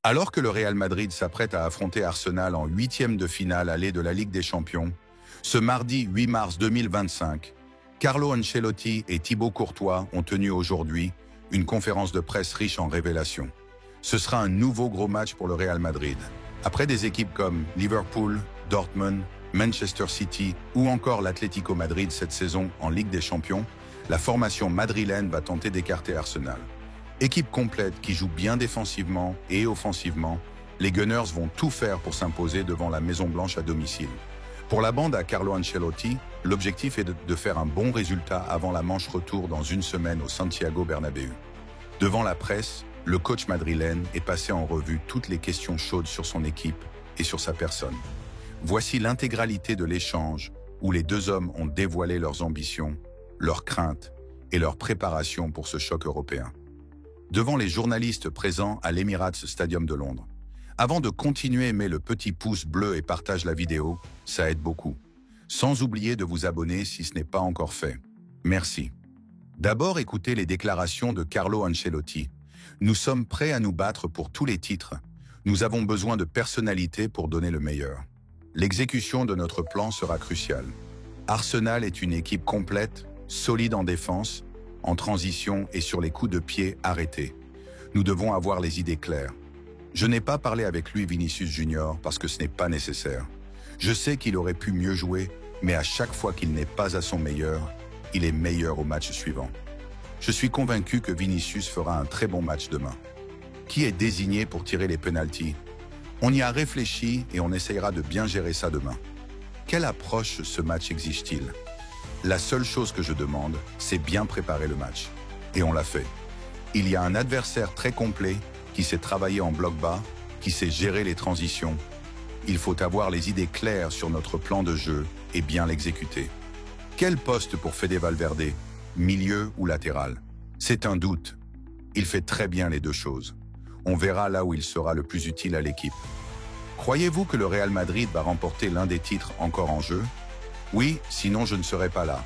Alors que le Real Madrid s'apprête à affronter Arsenal en huitième de finale aller de la Ligue des Champions, ce mardi 8 mars 2025, Carlo Ancelotti et Thibaut Courtois ont tenu aujourd'hui une conférence de presse riche en révélations. Ce sera un nouveau gros match pour le Real Madrid. Après des équipes comme Liverpool, Dortmund, Manchester City ou encore l'Atlético Madrid cette saison en Ligue des Champions, la formation madrilène va tenter d'écarter Arsenal. Équipe complète qui joue bien défensivement et offensivement, les Gunners vont tout faire pour s'imposer devant la Maison-Blanche à domicile. Pour la bande à Carlo Ancelotti, l'objectif est de faire un bon résultat avant la manche retour dans une semaine au Santiago Bernabéu. Devant la presse, le coach madrilène est passé en revue toutes les questions chaudes sur son équipe et sur sa personne. Voici l'intégralité de l'échange où les deux hommes ont dévoilé leurs ambitions, leurs craintes et leur préparation pour ce choc européen. Devant les journalistes présents à l'Emirates Stadium de Londres. Avant de continuer, mets le petit pouce bleu et partage la vidéo, ça aide beaucoup. Sans oublier de vous abonner si ce n'est pas encore fait. Merci. D'abord, écoutez les déclarations de Carlo Ancelotti. Nous sommes prêts à nous battre pour tous les titres. Nous avons besoin de personnalité pour donner le meilleur. L'exécution de notre plan sera cruciale. Arsenal est une équipe complète, solide en défense, en transition et sur les coups de pied arrêtés. Nous devons avoir les idées claires. Je n'ai pas parlé avec lui Vinicius Junior parce que ce n'est pas nécessaire. Je sais qu'il aurait pu mieux jouer, mais à chaque fois qu'il n'est pas à son meilleur, il est meilleur au match suivant. Je suis convaincu que Vinicius fera un très bon match demain. Qui est désigné pour tirer les pénaltys? On y a réfléchi et on essayera de bien gérer ça demain. Quelle approche ce match exige-t-il? La seule chose que je demande, c'est bien préparer le match. Et on l'a fait. Il y a un adversaire très complet qui sait travailler en bloc bas, qui sait gérer les transitions. Il faut avoir les idées claires sur notre plan de jeu et bien l'exécuter. Quel poste pour Fede Valverde? Milieu ou latéral? C'est un doute. Il fait très bien les deux choses. On verra là où il sera le plus utile à l'équipe. Croyez-vous que le Real Madrid va remporter l'un des titres encore en jeu? Oui, sinon je ne serai pas là.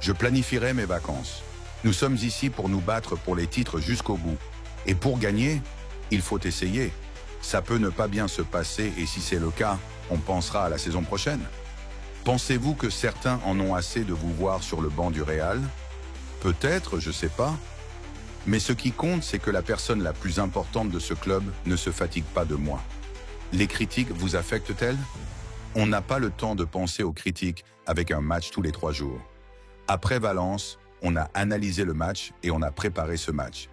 Je planifierai mes vacances. Nous sommes ici pour nous battre pour les titres jusqu'au bout. Et pour gagner, il faut essayer. Ça peut ne pas bien se passer et si c'est le cas, on pensera à la saison prochaine. Pensez-vous que certains en ont assez de vous voir sur le banc du Real? Peut-être, je sais pas. Mais ce qui compte, c'est que la personne la plus importante de ce club ne se fatigue pas de moi. Les critiques vous affectent-elles? On n'a pas le temps de penser aux critiques avec un match tous les 3 jours. Après Valence, on a analysé le match et on a préparé ce match.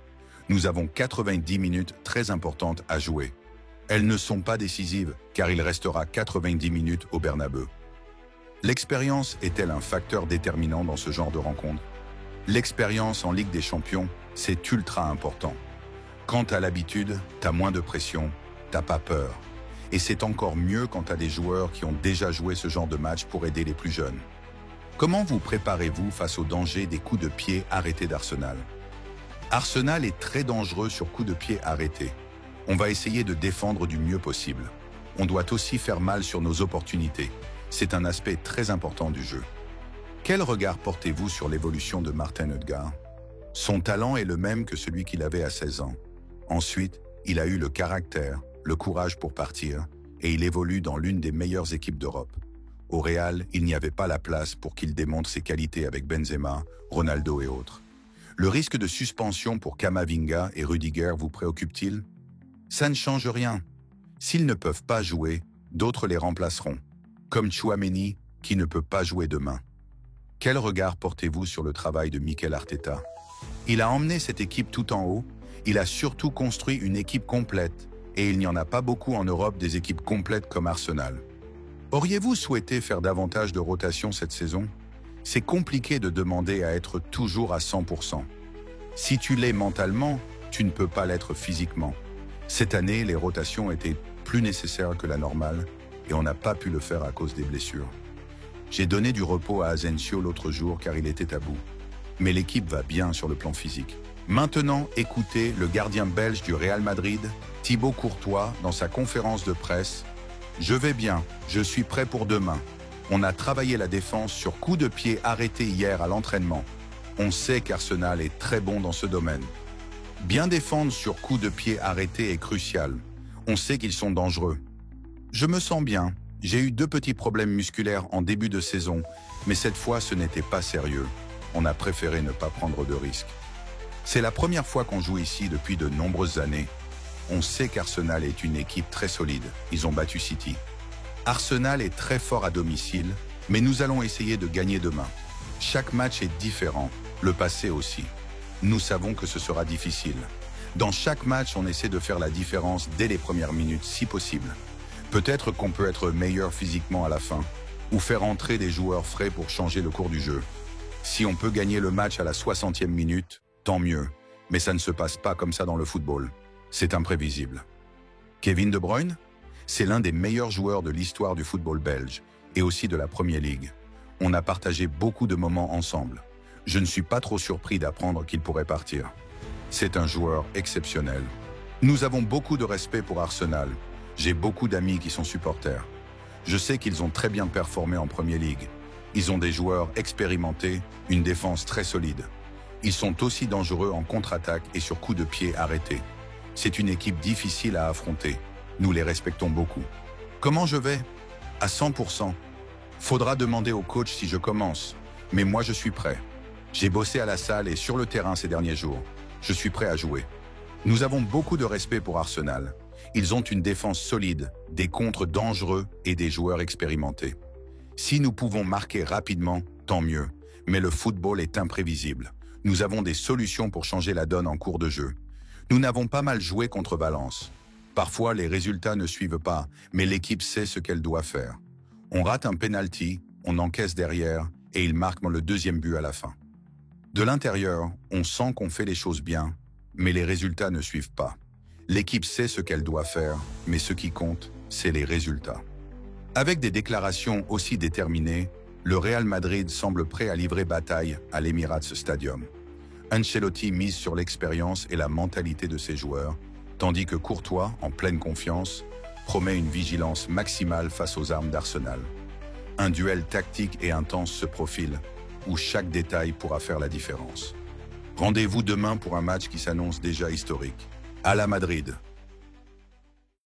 Nous avons 90 minutes très importantes à jouer. Elles ne sont pas décisives car il restera 90 minutes au Bernabeu. L'expérience est-elle un facteur déterminant dans ce genre de rencontre? L'expérience en Ligue des Champions, c'est ultra important. Quand t'as l'habitude, t'as moins de pression, t'as pas peur. Et c'est encore mieux quand t'as des joueurs qui ont déjà joué ce genre de match pour aider les plus jeunes. Comment vous préparez-vous face au danger des coups de pied arrêtés d'Arsenal? Arsenal est très dangereux sur coups de pied arrêtés. On va essayer de défendre du mieux possible. On doit aussi faire mal sur nos opportunités. C'est un aspect très important du jeu. Quel regard portez-vous sur l'évolution de Martin Ødegaard? Son talent est le même que celui qu'il avait à 16 ans. Ensuite, il a eu le caractère, le courage pour partir, et il évolue dans l'une des meilleures équipes d'Europe. Au Real, il n'y avait pas la place pour qu'il démontre ses qualités avec Benzema, Ronaldo et autres. Le risque de suspension pour Camavinga et Rudiger vous préoccupe-t-il? Ça ne change rien. S'ils ne peuvent pas jouer, d'autres les remplaceront, comme Tchouaméni, qui ne peut pas jouer demain. Quel regard portez-vous sur le travail de Mikel Arteta? Il a emmené cette équipe tout en haut, il a surtout construit une équipe complète, et il n'y en a pas beaucoup en Europe des équipes complètes comme Arsenal. Auriez-vous souhaité faire davantage de rotation cette saison? C'est compliqué de demander à être toujours à 100%. Si tu l'es mentalement, tu ne peux pas l'être physiquement. Cette année, les rotations étaient plus nécessaires que la normale, et on n'a pas pu le faire à cause des blessures. J'ai donné du repos à Asensio l'autre jour car il était à bout. Mais l'équipe va bien sur le plan physique. Maintenant, écoutez le gardien belge du Real Madrid, Thibaut Courtois, dans sa conférence de presse. « Je vais bien, je suis prêt pour demain. On a travaillé la défense sur coup de pied arrêté hier à l'entraînement. On sait qu'Arsenal est très bon dans ce domaine. Bien défendre sur coup de pied arrêté est crucial. On sait qu'ils sont dangereux. Je me sens bien. J'ai eu 2 petits problèmes musculaires en début de saison, mais cette fois ce n'était pas sérieux. On a préféré ne pas prendre de risques. C'est la première fois qu'on joue ici depuis de nombreuses années. On sait qu'Arsenal est une équipe très solide. Ils ont battu City. Arsenal est très fort à domicile, mais nous allons essayer de gagner demain. Chaque match est différent, le passé aussi. Nous savons que ce sera difficile. Dans chaque match, on essaie de faire la différence dès les premières minutes, si possible. Peut-être qu'on peut être meilleur physiquement à la fin, ou faire entrer des joueurs frais pour changer le cours du jeu. Si on peut gagner le match à la 60e minute, tant mieux. Mais ça ne se passe pas comme ça dans le football. C'est imprévisible. Kevin De Bruyne? C'est l'un des meilleurs joueurs de l'histoire du football belge, et aussi de la Premier League. On a partagé beaucoup de moments ensemble. Je ne suis pas trop surpris d'apprendre qu'il pourrait partir. C'est un joueur exceptionnel. Nous avons beaucoup de respect pour Arsenal. J'ai beaucoup d'amis qui sont supporters. Je sais qu'ils ont très bien performé en Premier League. Ils ont des joueurs expérimentés, une défense très solide. Ils sont aussi dangereux en contre-attaque et sur coups de pied arrêtés. C'est une équipe difficile à affronter. Nous les respectons beaucoup. Comment je vais? À 100%. Faudra demander au coach si je commence. Mais moi, je suis prêt. J'ai bossé à la salle et sur le terrain ces derniers jours. Je suis prêt à jouer. Nous avons beaucoup de respect pour Arsenal. Ils ont une défense solide, des contres dangereux et des joueurs expérimentés. Si nous pouvons marquer rapidement, tant mieux. Mais le football est imprévisible. Nous avons des solutions pour changer la donne en cours de jeu. Nous n'avons pas mal joué contre Valence. Parfois, les résultats ne suivent pas, mais l'équipe sait ce qu'elle doit faire. On rate un penalty, on encaisse derrière et ils marquent le 2e but à la fin. De l'intérieur, on sent qu'on fait les choses bien, mais les résultats ne suivent pas. L'équipe sait ce qu'elle doit faire, mais ce qui compte, c'est les résultats. Avec des déclarations aussi déterminées, le Real Madrid semble prêt à livrer bataille à l'Emirates Stadium. Ancelotti mise sur l'expérience et la mentalité de ses joueurs, tandis que Courtois, en pleine confiance, promet une vigilance maximale face aux armes d'Arsenal. Un duel tactique et intense se profile, où chaque détail pourra faire la différence. Rendez-vous demain pour un match qui s'annonce déjà historique. À la Madrid.